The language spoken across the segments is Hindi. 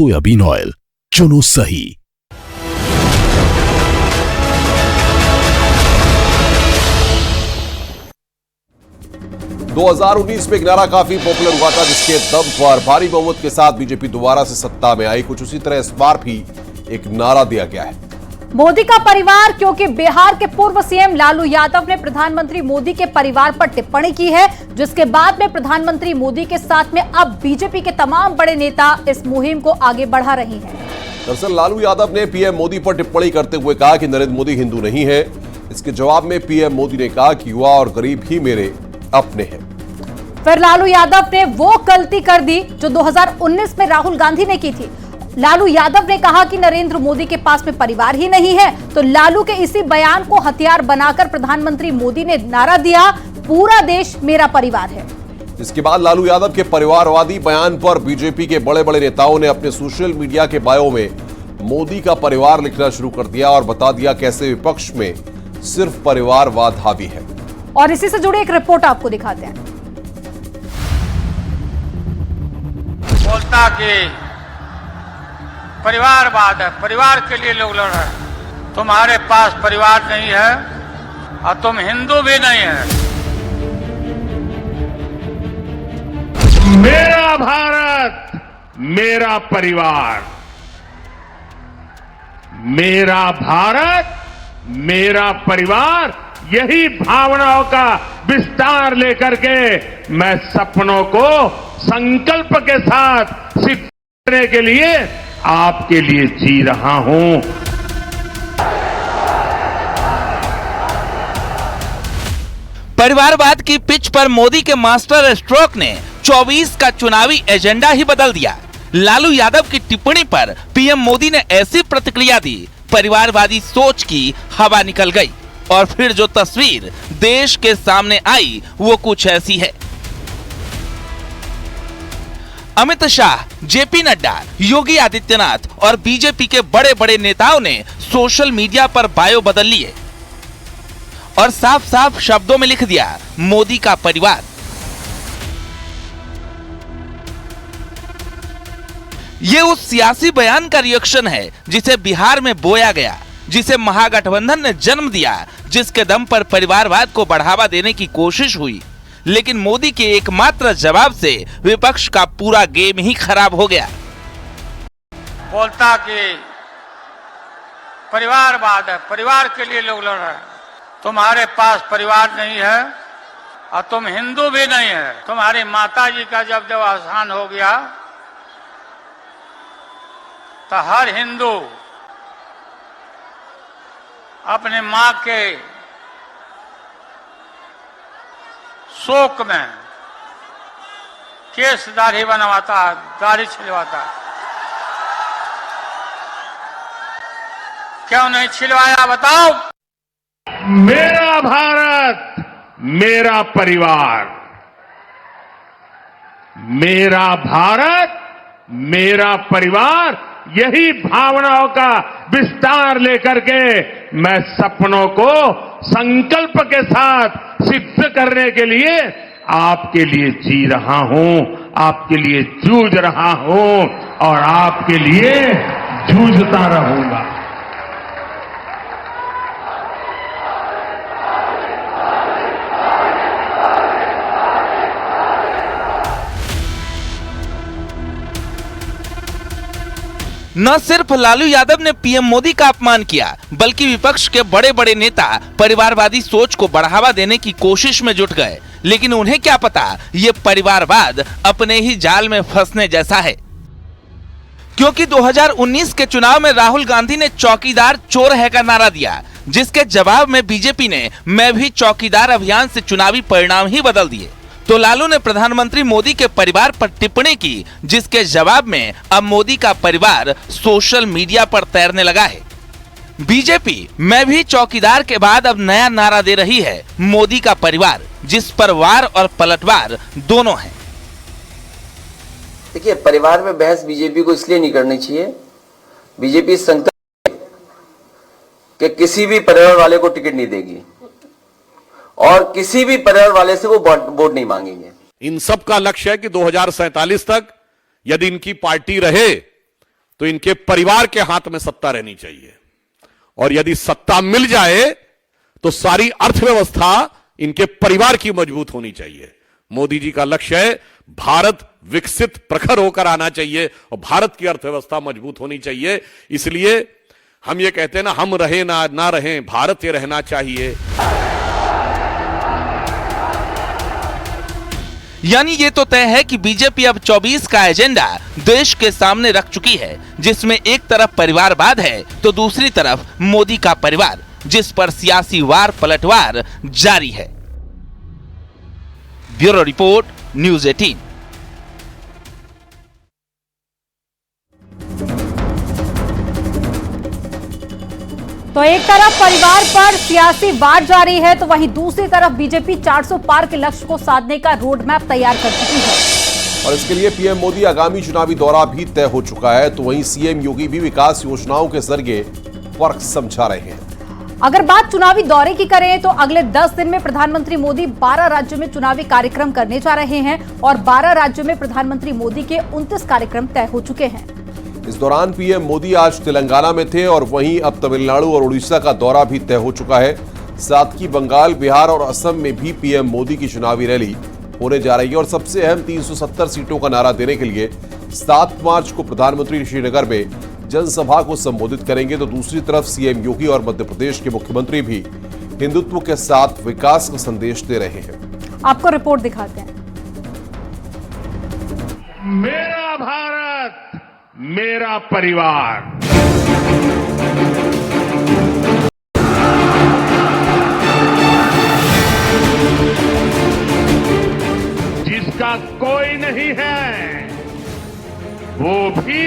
सोयाबीन ऑयल, चुनो सही। 2019 में एक नारा काफी पॉपुलर हुआ था, जिसके दम पर भारी बहुमत के साथ बीजेपी दोबारा से सत्ता में आई। कुछ उसी तरह इस बार भी एक नारा दिया गया है, मोदी का परिवार, क्योंकि बिहार के पूर्व सीएम लालू यादव ने प्रधानमंत्री मोदी के परिवार पर टिप्पणी की है, जिसके बाद में प्रधानमंत्री मोदी के साथ में अब बीजेपी के तमाम बड़े नेता इस मुहिम को आगे बढ़ा रहे हैं। दरअसल लालू यादव ने पीएम मोदी पर टिप्पणी करते हुए कहा कि नरेंद्र मोदी हिंदू नहीं है। इसके जवाब में पीएम मोदी ने कहा कि युवा और गरीब ही मेरे अपने हैं। फिर लालू यादव ने वो गलती कर दी जो 2019 में राहुल गांधी ने की थी। लालू यादव ने कहा कि नरेंद्र मोदी के पास में परिवार ही नहीं है, तो लालू के इसी बयान को हथियार बनाकर प्रधानमंत्री मोदी ने नारा दिया, पूरा देश मेरा परिवार है। इसके बाद लालू यादव के परिवारवादी बयान पर बीजेपी के बड़े बड़े नेताओं ने अपने सोशल मीडिया के बायो में मोदी का परिवार लिखना शुरू कर दिया और बता दिया कैसे विपक्ष में सिर्फ परिवारवाद हावी है। और इसी से जुड़ी एक रिपोर्ट आपको दिखाते हैं। बोलता कि परिवारवाद है, परिवार के लिए लोग लड़ रहे हैं। तुम्हारे पास परिवार नहीं है और तुम हिंदू भी नहीं है। मेरा भारत, मेरा परिवार, मेरा भारत, मेरा परिवार, यही भावनाओं का विस्तार लेकर के मैं सपनों को संकल्प के साथ सिद्ध करने के लिए आपके लिए जी रहा हूं। परिवारवाद की पिच पर मोदी के मास्टर स्ट्रोक ने 24 का चुनावी एजेंडा ही बदल दिया। लालू यादव की टिप्पणी पर पीएम मोदी ने ऐसी प्रतिक्रिया दी, परिवारवादी सोच की हवा निकल गई। और फिर जो तस्वीर देश के सामने आई वो कुछ ऐसी है। अमित शाह, जेपी नड्डा, योगी आदित्यनाथ और बीजेपी के बड़े बड़े नेताओं ने सोशल मीडिया पर बायो बदल लिए और साफ साफ शब्दों में लिख दिया, मोदी का परिवार। ये उस सियासी बयान का रिएक्शन है जिसे बिहार में बोया गया, जिसे महागठबंधन ने जन्म दिया, जिसके दम पर परिवारवाद को बढ़ावा देने की कोशिश हुई। लेकिन मोदी के एकमात्र जवाब से विपक्ष का पूरा गेम ही खराब हो गया। बोलता कि परिवारवाद है, परिवार के लिए लोग लड़ रहे हैं। तुम्हारे पास परिवार नहीं है और तुम हिंदू भी नहीं है। तुम्हारी माता जी का जब देहावसान हो गया तो हर हिंदू अपने मां के शोक में केस दाढ़ी बनवाता, दाढ़ी छिलवाता। क्यों नहीं छिलवाया बताओ? मेरा भारत, मेरा परिवार, मेरा भारत, मेरा परिवार, यही भावनाओं का विस्तार लेकर के मैं सपनों को संकल्प के साथ सिद्ध करने के लिए आपके लिए जी रहा हूं, आपके लिए जूझ रहा हूं और आपके लिए जूझता रहूंगा। न सिर्फ लालू यादव ने पीएम मोदी का अपमान किया, बल्कि विपक्ष के बड़े बड़े नेता परिवारवादी सोच को बढ़ावा देने की कोशिश में जुट गए। लेकिन उन्हें क्या पता, ये परिवारवाद अपने ही जाल में फंसने जैसा है। क्योंकि 2019 के चुनाव में राहुल गांधी ने चौकीदार चोर है का नारा दिया, जिसके जवाब में बीजेपी ने मैं भी चौकीदार अभियान से चुनावी परिणाम ही बदल दिए। तो लालू ने प्रधानमंत्री मोदी के परिवार पर टिप्पणी की, जिसके जवाब में अब मोदी का परिवार सोशल मीडिया पर तैरने लगा है। बीजेपी मैं भी चौकीदार के बाद अब नया नारा दे रही है, मोदी का परिवार, जिस पर वार और पलटवार दोनों हैं। देखिए, परिवार में बहस बीजेपी को इसलिए नहीं करनी चाहिए। बीजेपी संकल्प है कि किसी भी परिवार वाले को टिकट नहीं देगी और किसी भी परिवार वाले से वो वोट नहीं मांगेंगे। इन सब का लक्ष्य है कि 2047 तक यदि इनकी पार्टी रहे तो इनके परिवार के हाथ में सत्ता रहनी चाहिए, और यदि सत्ता मिल जाए तो सारी अर्थव्यवस्था इनके परिवार की मजबूत होनी चाहिए। मोदी जी का लक्ष्य है भारत विकसित प्रखर होकर आना चाहिए और भारत की अर्थव्यवस्था मजबूत होनी चाहिए। इसलिए हम ये कहते हैं ना, हम रहे ना रहें, भारत ये रहना चाहिए। यानी ये तो तय है कि बीजेपी अब 24 का एजेंडा देश के सामने रख चुकी है, जिसमें एक तरफ परिवारवाद है तो दूसरी तरफ मोदी का परिवार, जिस पर सियासी वार पलटवार जारी है। Bureau report, news 18। तो एक तरफ परिवार पर सियासी वार जारी है, तो वहीं दूसरी तरफ बीजेपी 400 पार के लक्ष्य को साधने का रोड मैप तैयार कर चुकी है और इसके लिए पीएम मोदी आगामी चुनावी दौरा भी तय हो चुका है। तो वहीं सीएम योगी भी विकास योजनाओं के जरिए फर्क समझा रहे हैं। अगर बात चुनावी दौरे की करें तो अगले 10 दिन में प्रधानमंत्री मोदी 12 राज्यों में चुनावी कार्यक्रम करने जा रहे हैं और 12 राज्यों में प्रधानमंत्री मोदी के 29 कार्यक्रम तय हो चुके हैं। इस दौरान पीएम मोदी आज तेलंगाना में थे और वहीं अब तमिलनाडु और उड़ीसा का दौरा भी तय हो चुका है। साथ ही बंगाल, बिहार और असम में भी पीएम मोदी की चुनावी रैली होने जा रही है और सबसे अहम 370 सीटों का नारा देने के लिए 7 मार्च को प्रधानमंत्री श्रीनगर में जनसभा को संबोधित करेंगे। तो दूसरी तरफ सीएम योगी और मध्य प्रदेश के मुख्यमंत्री भी हिंदुत्व के साथ विकास का संदेश दे रहे हैं। आपको रिपोर्ट दिखाते हैं। मेरा भारत, मेरा परिवार। जिसका कोई नहीं है वो भी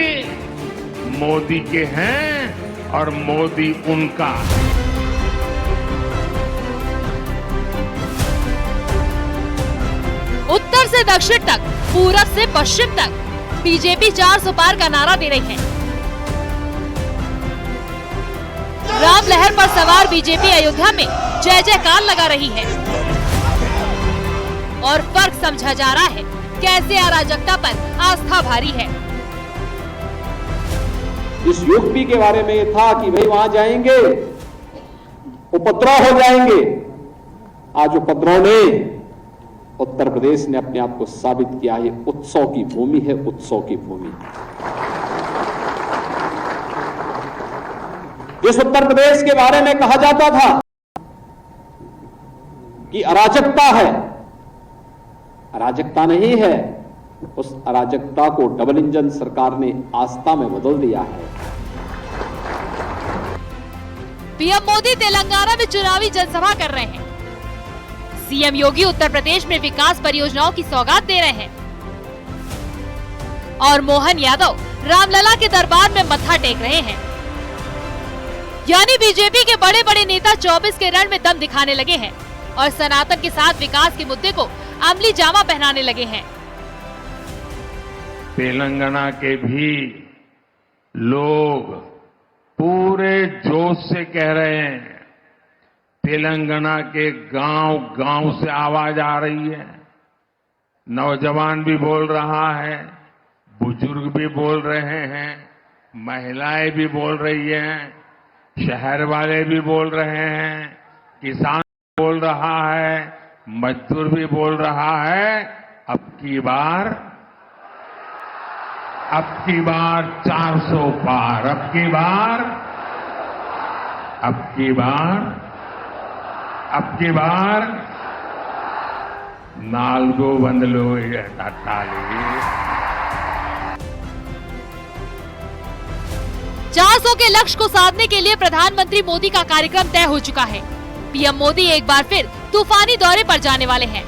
मोदी के हैं और मोदी उनका। उत्तर से दक्षिण तक, पूरब से पश्चिम तक बीजेपी 400 पार का नारा दे रही है। राम लहर पर सवार बीजेपी अयोध्या में जय जयकार लगा रही है और फर्क समझा जा रहा है कैसे अराजकता पर आस्था भारी है। इस यूपी के बारे में ये था कि भाई वहां जाएंगे उपद्रव हो जाएंगे। आज उपद्रव ने उत्तर प्रदेश ने अपने आप को साबित किया है, उत्सव की भूमि है, उत्सव की भूमि। जिस उत्तर प्रदेश के बारे में कहा जाता था कि अराजकता है, अराजकता नहीं है, उस अराजकता को डबल इंजन सरकार ने आस्था में बदल दिया है। पीएम मोदी तेलंगाना में चुनावी जनसभा कर रहे हैं। सीएम योगी उत्तर प्रदेश में विकास परियोजनाओं की सौगात दे रहे हैं और मोहन यादव रामलला के दरबार में मत्था टेक रहे हैं। यानी बीजेपी के बड़े बड़े नेता 24 के रण में दम दिखाने लगे हैं और सनातन के साथ विकास के मुद्दे को अमली जामा पहनाने लगे हैं। तेलंगाना के भी लोग पूरे जोश से कह रहे हैं, तेलंगाना के गांव गांव से आवाज आ रही है। नौजवान भी बोल रहा है, बुजुर्ग भी बोल रहे हैं, महिलाएं भी बोल रही हैं, शहर वाले भी बोल रहे हैं, किसान बोल रहा है, मजदूर भी बोल रहा है। अब की बार 400 पार, अब की बार 4 వందలు తట్టాలి। 400 के लक्ष्य को साधने के लिए प्रधानमंत्री मोदी का कार्यक्रम तय हो चुका है। पीएम मोदी एक बार फिर तूफानी दौरे पर जाने वाले हैं।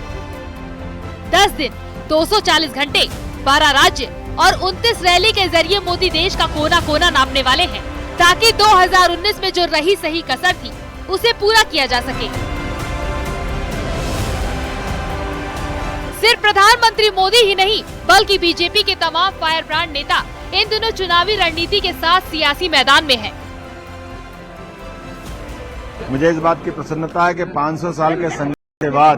10 दिन, 240 घंटे, 12 राज्य और 29 रैली के जरिए मोदी देश का कोना कोना नापने वाले हैं, ताकि 2019 में जो रही सही कसर थी उसे पूरा किया जा सके। सिर्फ प्रधानमंत्री मोदी ही नहीं, बल्कि बीजेपी के तमाम फायर ब्रांड नेता इन दिनों चुनावी रणनीति के साथ सियासी मैदान में हैं। मुझे इस बात की प्रसन्नता है कि 500 साल के संघर्ष के बाद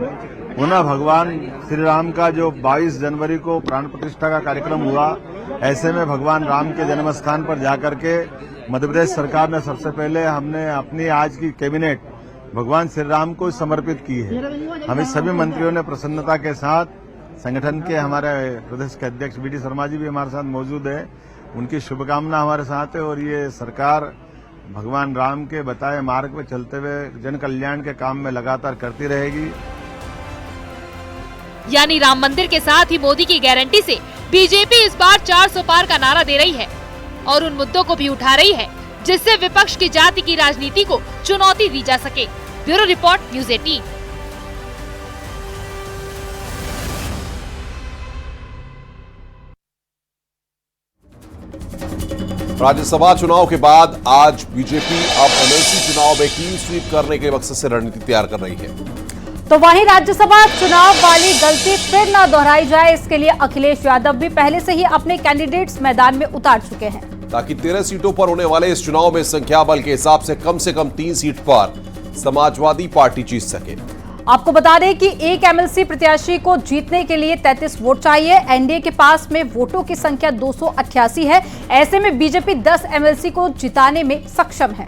पुनः भगवान श्री राम का जो 22 जनवरी को प्राण प्रतिष्ठा का कार्यक्रम हुआ, ऐसे में भगवान राम के जन्म स्थान पर जाकर के मध्य प्रदेश सरकार ने सबसे पहले हमने अपनी आज की कैबिनेट भगवान श्री राम को समर्पित की है। हमें सभी मंत्रियों ने प्रसन्नता के साथ, संगठन के हमारे प्रदेश के अध्यक्ष BD शर्मा जी भी हमारे साथ मौजूद है, उनकी शुभकामना हमारे साथ है और ये सरकार भगवान राम के बताए मार्ग पर चलते हुए जन कल्याण के काम में लगातार करती रहेगी। यानी राम मंदिर के साथ ही मोदी की गारंटी से बीजेपी इस बार 400 पार का नारा दे रही है और उन मुद्दों को भी उठा रही है जिससे विपक्ष की जाति की राजनीति को चुनौती दी जा सके। Bureau report, news 18। राज्यसभा चुनाव के बाद आज बीजेपी अब एमएलसी चुनाव में क्लीन स्वीप करने के मकसद से रणनीति तैयार कर रही है। तो वहीं राज्यसभा चुनाव वाली गलती फिर न दोहराई जाए, इसके लिए अखिलेश यादव भी पहले से ही अपने कैंडिडेट्स मैदान में उतार चुके हैं, ताकि 13 सीटों पर होने वाले इस चुनाव में संख्या बल के हिसाब से कम 3 सीट पर समाजवादी पार्टी जीत सके। आपको बता दें कि एक एमएलसी प्रत्याशी को जीतने के लिए 33 वोट चाहिए। एनडीए के पास में वोटों की संख्या 288 है। ऐसे में बीजेपी 10 एमएलसी को जिताने में सक्षम है।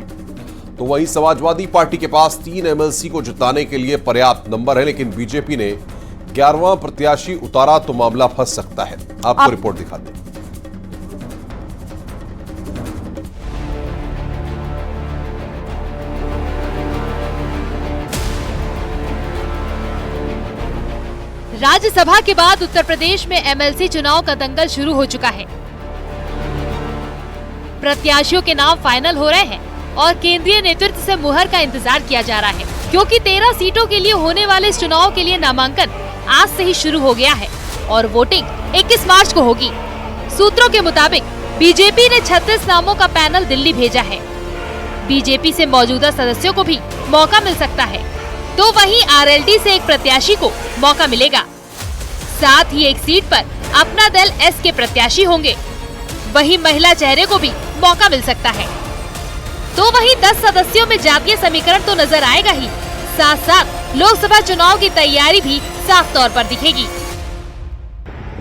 तो वहीं समाजवादी पार्टी के पास 3 एमएलसी को जिताने के लिए पर्याप्त नंबर है, लेकिन बीजेपी ने 11वां प्रत्याशी उतारा तो मामला फंस सकता है। आपको रिपोर्ट दिखाते हैं। राज्यसभा के बाद उत्तर प्रदेश में एमएलसी चुनाव का दंगल शुरू हो चुका है। प्रत्याशियों के नाम फाइनल हो रहे हैं और केंद्रीय नेतृत्व से मुहर का इंतजार किया जा रहा है, क्योंकि 13 सीटों के लिए होने वाले इस चुनाव के लिए नामांकन आज से ही शुरू हो गया है और वोटिंग 21 मार्च को होगी। सूत्रों के मुताबिक बीजेपी ने 36 नामों का पैनल दिल्ली भेजा है। बीजेपी से मौजूदा सदस्यों को भी मौका मिल सकता है, तो वहीं आरएलडी से एक प्रत्याशी को मौका मिलेगा। साथ ही एक सीट पर अपना दल एस के प्रत्याशी होंगे। वहीं महिला चेहरे को भी मौका मिल सकता है। तो वहीं 10 सदस्यों में जातीय समीकरण तो नजर आएगा ही, साथ साथ लोकसभा चुनाव की तैयारी भी साफ तौर पर दिखेगी।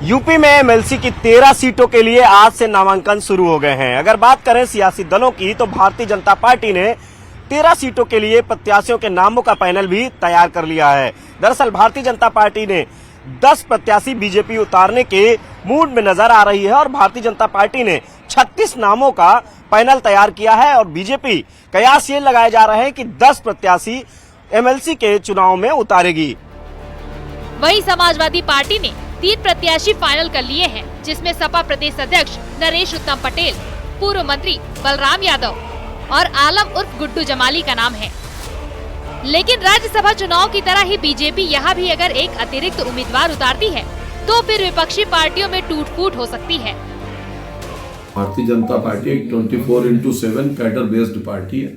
यूपी में एमएलसी की 13 सीटों के लिए आज से नामांकन शुरू हो गए हैं। अगर बात करें सियासी दलों की, तो भारतीय जनता पार्टी ने 13 सीटों के लिए प्रत्याशियों के नामों का पैनल भी तैयार कर लिया है। दरअसल भारतीय जनता पार्टी ने 10 प्रत्याशी बीजेपी उतारने के मूड में नजर आ रही है और भारतीय जनता पार्टी ने 36 नामों का पैनल तैयार किया है और बीजेपी कयास ये लगाए जा रहे हैं कि 10 प्रत्याशी एमएलसी के चुनाव में उतारेगी। वहीं समाजवादी पार्टी ने 3 प्रत्याशी फाइनल कर लिए हैं, जिसमें सपा प्रदेश अध्यक्ष नरेश उत्तम पटेल, पूर्व मंत्री बलराम यादव और आलम उर्फ गुड्डू जमाली का नाम है। लेकिन राज्यसभा चुनाव की तरह ही बीजेपी यहाँ भी अगर एक अतिरिक्त उम्मीदवार उतारती है तो फिर विपक्षी पार्टियों में टूट-फूट हो सकती है। भारतीय जनता पार्टी एक 24/7 कैडर बेस्ड पार्टी है।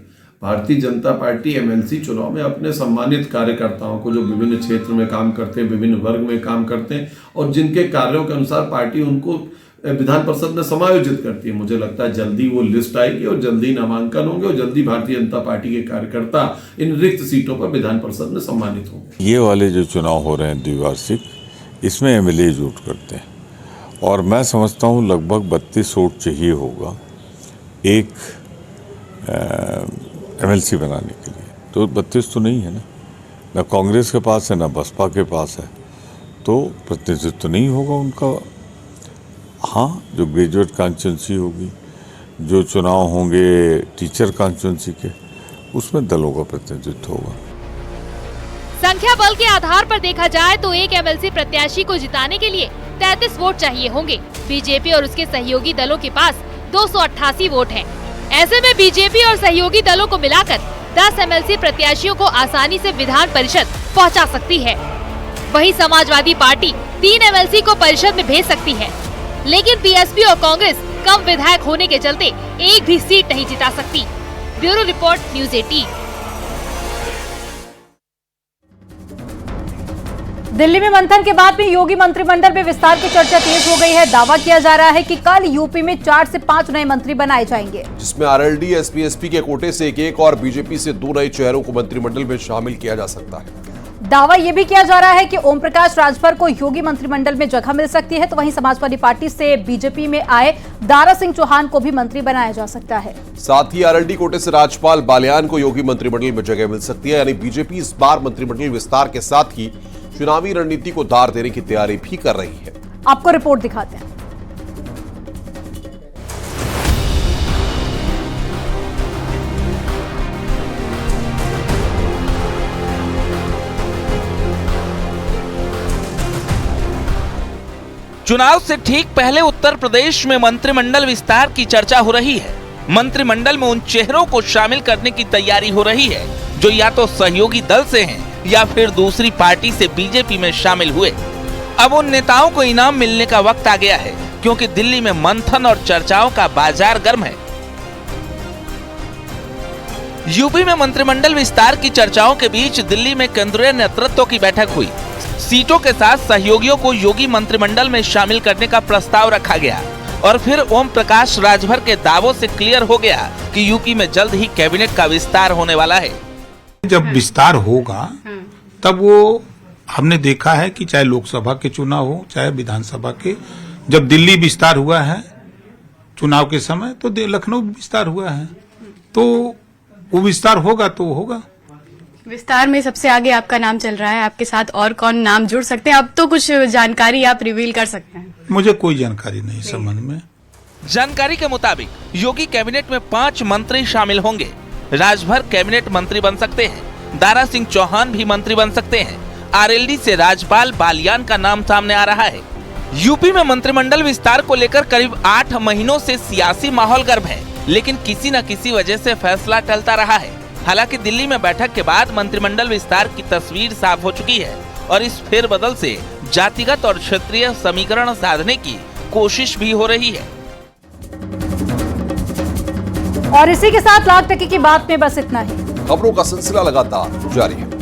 भारतीय जनता पार्टी एमएलसी चुनाव में अपने सम्मानित कार्यकर्ताओं को, जो विभिन्न क्षेत्र में काम करते हैं, विभिन्न वर्ग में काम करते हैं और जिनके कार्यों के अनुसार पार्टी उनको विधान परिषद में समायोजित करती है, मुझे लगता है जल्दी वो लिस्ट आएगी और जल्दी नामांकन होंगे और जल्दी भारतीय जनता पार्टी के कार्यकर्ता इन रिक्त सीटों पर विधान परिषद में सम्मानित होंगे। ये वाले जो चुनाव हो रहे हैं द्विवार्षिक, इसमें एमएलए जुट करते हैं और मैं समझता हूँ लगभग 32 वोट चाहिए होगा एक एमएलसी बनाने के लिए। तो 32 तो नहीं है ना कांग्रेस के पास है ना बसपा के पास है, तो प्रतिनिधित्व तो नहीं होगा उनका। हाँ, जो ग्रेजुएट कॉन्स्टिट्यूंसी होगी, जो चुनाव होंगे टीचर कॉन्स्टिट्यूंसी के, उसमें दलों का प्रतिनिधित्व होगा। संख्या बल के आधार पर देखा जाए तो एक एमएलसी प्रत्याशी को जिताने के लिए 33 वोट चाहिए होंगे। बीजेपी और उसके सहयोगी दलों के पास 288 वोट हैं। ऐसे में बीजेपी और सहयोगी दलों को मिलाकर 10 एमएलसी प्रत्याशियों को आसानी से विधान परिषद पहुंचा सकती है। वहीं समाजवादी पार्टी 3 एमएलसी को परिषद में भेज सकती है, लेकिन बीएसपी और कांग्रेस कम विधायक होने के चलते एक भी सीट नहीं जिता सकती। Bureau report, news 18। दिल्ली में मंथन के बाद भी योगी मंत्रिमंडल में विस्तार की चर्चा तेज हो गई है। दावा किया जा रहा है कि कल यूपी में 4 से 5 नए मंत्री बनाए जाएंगे, जिसमें आरएलडी, एसपी, एसपी के कोटे से एक और बीजेपी से 2 नए चेहरों को मंत्रिमंडल में शामिल किया जा सकता है। दावा यह भी किया जा रहा है कि ओम प्रकाश राजभर को योगी मंत्रिमंडल में जगह मिल सकती है, तो वहीं समाजवादी पार्टी से बीजेपी में आए दारा सिंह चौहान को भी मंत्री बनाया जा सकता है। साथ ही आरएलडी कोटे से राजपाल बालियान को योगी मंत्रिमंडल में जगह मिल सकती है। यानी बीजेपी इस बार मंत्रिमंडल विस्तार के साथ ही चुनावी रणनीति को धार देने की तैयारी भी कर रही है। आपको रिपोर्ट दिखाते हैं। चुनाव से ठीक पहले उत्तर प्रदेश में मंत्रिमंडल विस्तार की चर्चा हो रही है। मंत्रिमंडल में उन चेहरों को शामिल करने की तैयारी हो रही है जो या तो सहयोगी दल से हैं या फिर दूसरी पार्टी से बीजेपी में शामिल हुए। अब उन नेताओं को इनाम मिलने का वक्त आ गया है, क्योंकि दिल्ली में मंथन और चर्चाओं का बाजार गर्म है। यूपी में मंत्रिमंडल विस्तार की चर्चाओं के बीच दिल्ली में केंद्रीय नेतृत्व की बैठक हुई। सीटों के साथ सहयोगियों को योगी मंत्रिमंडल में शामिल करने का प्रस्ताव रखा गया और फिर ओम प्रकाश राजभर के दावों से क्लियर हो गया कि यूपी में जल्द ही कैबिनेट का विस्तार होने वाला है। जब विस्तार होगा तब वो हमने देखा है कि चाहे लोकसभा के चुनाव हो चाहे विधानसभा के, जब दिल्ली विस्तार हुआ है चुनाव के समय तो लखनऊ विस्तार हुआ है, तो वो विस्तार होगा तो होगा। विस्तार में सबसे आगे आपका नाम चल रहा है, आपके साथ और कौन नाम जुड़ सकते हैं? अब तो कुछ जानकारी आप रिवील कर सकते हैं? मुझे कोई जानकारी नहीं इस संबंध में। जानकारी के मुताबिक योगी कैबिनेट में 5 मंत्री शामिल होंगे। राजभर कैबिनेट मंत्री बन सकते हैं, दारा सिंह चौहान भी मंत्री बन सकते हैं। आरएलडी से राजपाल बालियान का नाम सामने आ रहा है। यूपी में मंत्रिमंडल विस्तार को लेकर करीब 8 महीनों से सियासी माहौल गर्म है, लेकिन किसी न किसी वजह से फैसला टलता रहा है। हालांकि दिल्ली में बैठक के बाद मंत्रिमंडल विस्तार की तस्वीर साफ हो चुकी है और इस फेरबदल से जातिगत और क्षेत्रीय समीकरण साधने की कोशिश भी हो रही है। और इसी के साथ लाख टके की बात में बस इतना ही। खबरों का सिलसिला लगातार जारी है।